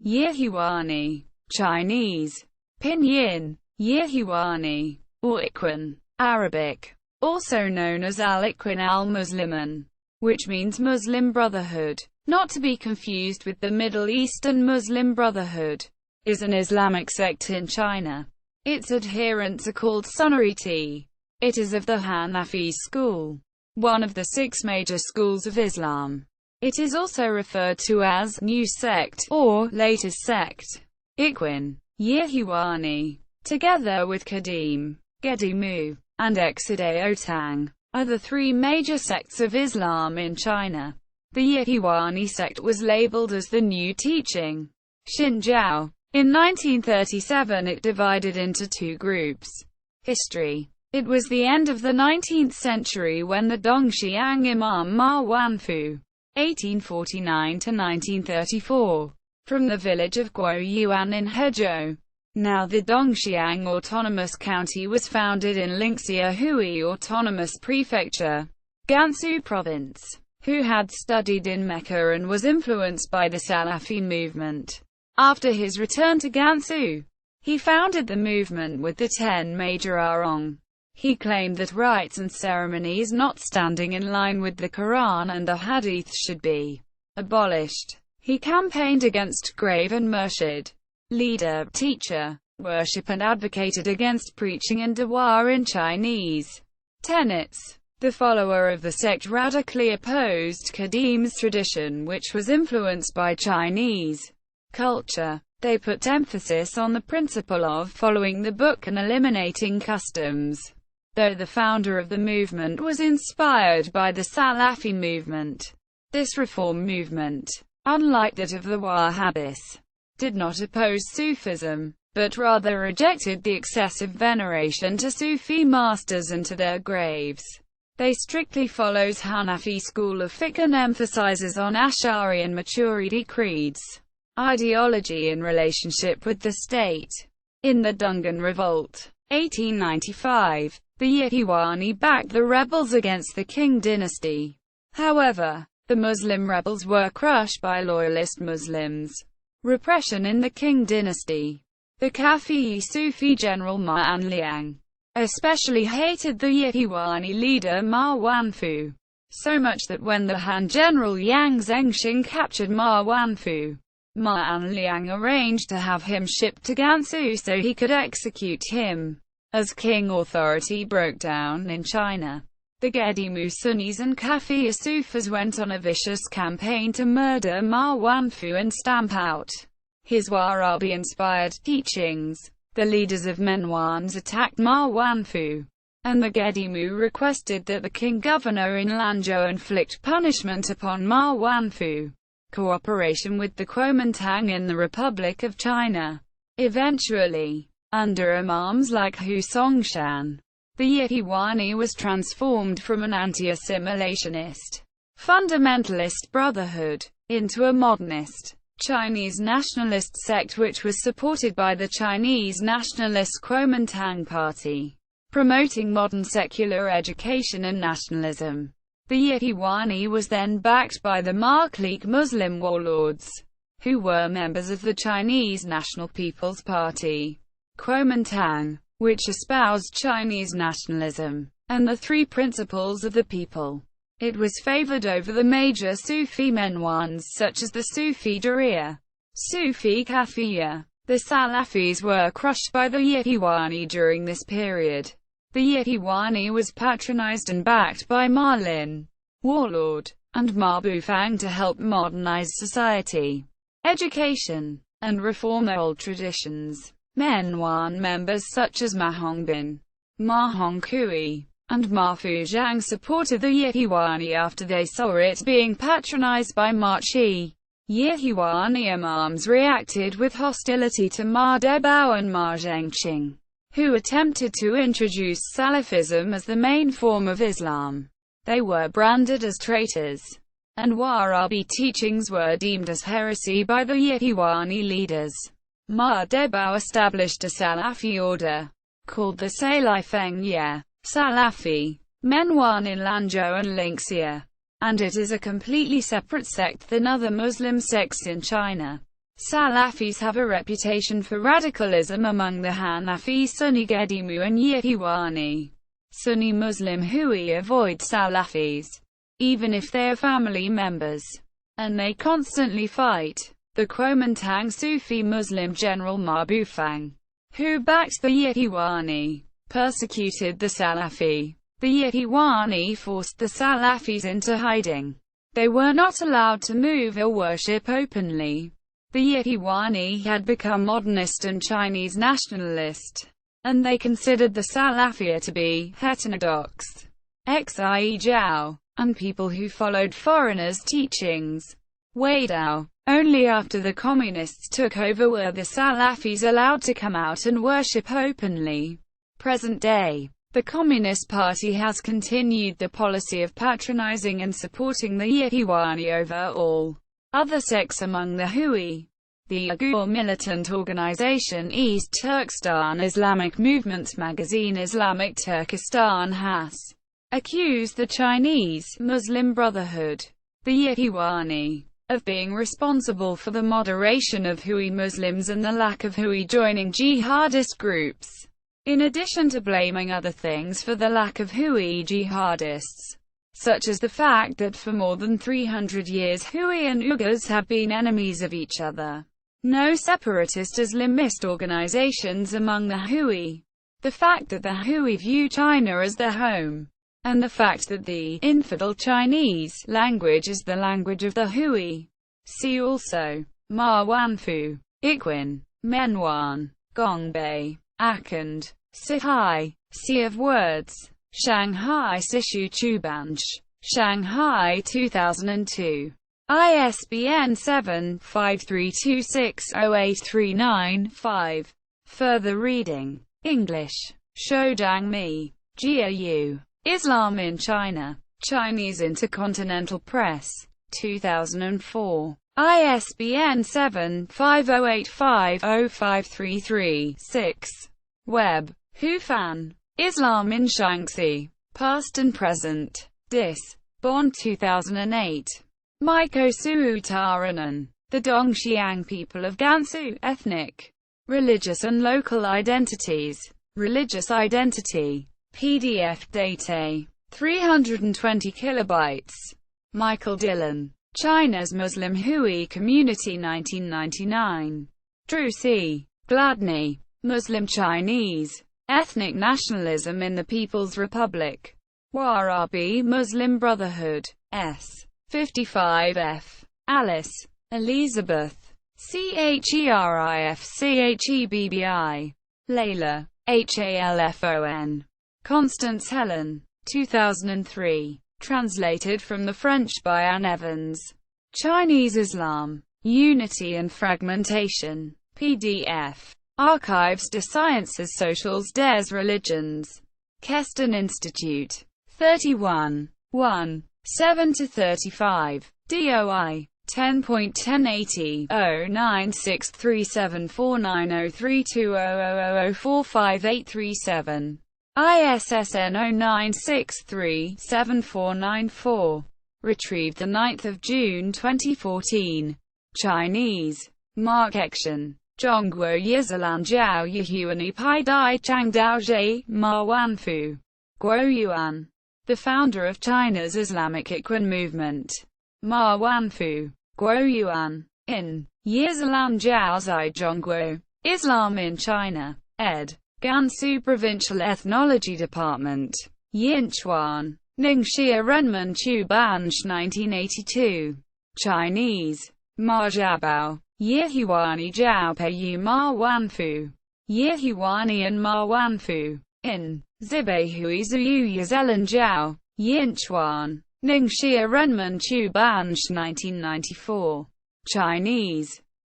Yihewani, Chinese, pinyin, Yihewani, or Ikhwan, Arabic, also known as Ikhwan al Muslimun, which means Muslim Brotherhood, not to be confused with the Middle Eastern Muslim Brotherhood, is an Islamic sect in China. Its adherents are called Sunnaiti. It is of the Hanafi school, one of the 6 major schools of Islam. It is also referred to as new sect or latest sect. Ikhwan, Yihewani, together with Qadim, Gedimu, and Xidaotang, are the 3 major sects of Islam in China. The Yihewani sect was labeled as the new teaching, xinjiao. In 1937 it divided into 2 groups. History. It was the end of the 19th century when the Dongxiang Imam Ma Wanfu (1849–1934), from the village of Guoyuan in Hezhou, now the Dongxiang Autonomous County, was founded in Linxia Hui Autonomous Prefecture, Gansu Province, who had studied in Mecca and was influenced by the Salafi movement. After his return to Gansu, he founded the movement with the 10 major Arong. He claimed that rites and ceremonies not standing in line with the Quran and the Hadith should be abolished. He campaigned against grave and murshid, leader, teacher, worship, and advocated against preaching and dua in Chinese. Tenets. The follower of the sect radically opposed Qadim's tradition, which was influenced by Chinese culture. They put emphasis on the principle of following the book and eliminating customs. Though the founder of the movement was inspired by the Salafi movement, this reform movement, unlike that of the Wahhabis, did not oppose Sufism, but rather rejected the excessive veneration to Sufi masters and to their graves. They strictly follows Hanafi school of fiqh and emphasizes on Ash'ari and Maturidi creeds. Ideology in relationship with the state. In the Dungan Revolt, 1895, the Yihewani backed the rebels against the Qing dynasty. However, the Muslim rebels were crushed by loyalist Muslims. Repression in the Qing dynasty. The Kafi'i Sufi general Ma Anliang especially hated the Yihewani leader Ma Wanfu, so much that when the Han general Yang Zengxing captured Ma Wanfu, Ma Anliang arranged to have him shipped to Gansu so he could execute him. As Qing authority broke down in China, the Gedimu Sunnis and Kafi'i Sufis went on a vicious campaign to murder Ma Wanfu and stamp out his Wahhabi-inspired teachings. The leaders of Menwans attacked Ma Wanfu, and the Gedimu requested that the king governor in Lanzhou inflict punishment upon Ma Wanfu. Cooperation with the Kuomintang in the Republic of China. Eventually, under imams like Hu Songshan, the Yihewani was transformed from an anti-assimilationist, fundamentalist brotherhood, into a modernist, Chinese nationalist sect which was supported by the Chinese nationalist Kuomintang Party, promoting modern secular education and nationalism. The Yihewani was then backed by the Ma clique Muslim warlords, who were members of the Chinese National People's Party, Kuomintang, which espoused Chinese nationalism, and the 3 principles of the people. It was favored over the major Sufi Menwans such as the Sufi Darya, Sufi Kafiya. The Salafis were crushed by the Yihewani during this period. The Yihewani was patronized and backed by Ma Lin, warlord, and Ma Bufang to help modernize society, education, and reform old traditions. Menwan members such as Ma Hongbin, Ma Hongkui, and Ma Fuzhang supported the Yihewani after they saw it being patronized by Ma Qi. Yihewani imams reacted with hostility to Ma Debao and Ma Zhengqing, who attempted to introduce Salafism as the main form of Islam. They were branded as traitors, and Wahhabi teachings were deemed as heresy by the Yihewani leaders. Ma Debao established a Salafi order, called the Salafeng Salafi Menwan in Lanzhou and Linxia, and it is a completely separate sect than other Muslim sects in China. Salafis have a reputation for radicalism among the Hanafi, Sunni Gedimu and Yihewani. Sunni Muslim Hui avoid Salafis, even if they are family members, and they constantly fight. The Kuomintang Sufi Muslim general Ma Bufang, who backed the Yihewani, persecuted the Salafi. The Yihewani forced the Salafis into hiding. They were not allowed to move or worship openly. The Yihewani had become modernist and Chinese nationalist, and they considered the Salafiyya to be heterodox, xinjiao, and people who followed foreigners' teachings. Weidao. Only after the communists took over were the Salafis allowed to come out and worship openly. Present day, the Communist Party has continued the policy of patronizing and supporting the Yihewani over all other sects among the Hui. The Uyghur militant organization East Turkestan Islamic Movements magazine Islamic Turkestan has accused the Chinese Muslim Brotherhood, the Yihewani, of being responsible for the moderation of Hui Muslims and the lack of Hui joining jihadist groups, in addition to blaming other things for the lack of Hui jihadists, such as the fact that for more than 300 years Hui and Uyghurs have been enemies of each other. No separatist Islamist organizations among the Hui. The fact that the Hui view China as their home, and the fact that the infidel Chinese language is the language of the Hui. See also Ma Wanfu, Ikhwan, Menwan, Gongbei, Akand, Sihai, Sea of Words, Shanghai Sishu Chubanj, Shanghai 2002. ISBN 7-5326-08395. Further reading. English. Shoudang Mi. Jia Yu. Islam in China. Chinese Intercontinental Press. 2004. ISBN 7-5085-0533-6. Web. Hufan. Islam in Shaanxi. Past and Present. Dis. Bonn 2008. Maiko Suutaranan. The Dongxiang People of Gansu, Ethnic, Religious and Local Identities. Religious Identity. PDF date. 320 kilobytes. Michael Dillon. China's Muslim Hui Community 1999. Drew C. Gladney. Muslim Chinese. Ethnic Nationalism in the People's Republic. Warabi Muslim Brotherhood. S. 55F. Alice. Elizabeth. Cherifchebbi. Layla. Halfon. Constance Helen. 2003. Translated from the French by Anne Evans. Chinese Islam. Unity and Fragmentation. PDF. Archives des Sciences Sociales des Religions. Keston Institute. 31. 1. 7-35. DOI. 10.1080. 0963749032000458837. ISSN 09637494. Retrieved 9 June 2014. Chinese. Mark Ection. Zhongguo Yizalan Jiao Yihewani Pai Dai Chang Daozhe, Ma Wanfu. Guoyuan. The founder of China's Islamic Ikhwan movement. Ma Wanfu. Guoyuan. In. Yizalan Jiao Zai Zhongguo. Islam in China. Ed. Gansu Provincial Ethnology Department. Yinchuan. Ningxia Renmen Chu Bansh 1982. Chinese. Ma Jiabao. Yihewani Jiao Peiyu Ma Wanfu. Yihewani and Ma Wanfu. In. Zibehui Ziyu Yazelan Jiao. Yinchuan. Ningxia Renmen Chu Bansh 1994. Chinese.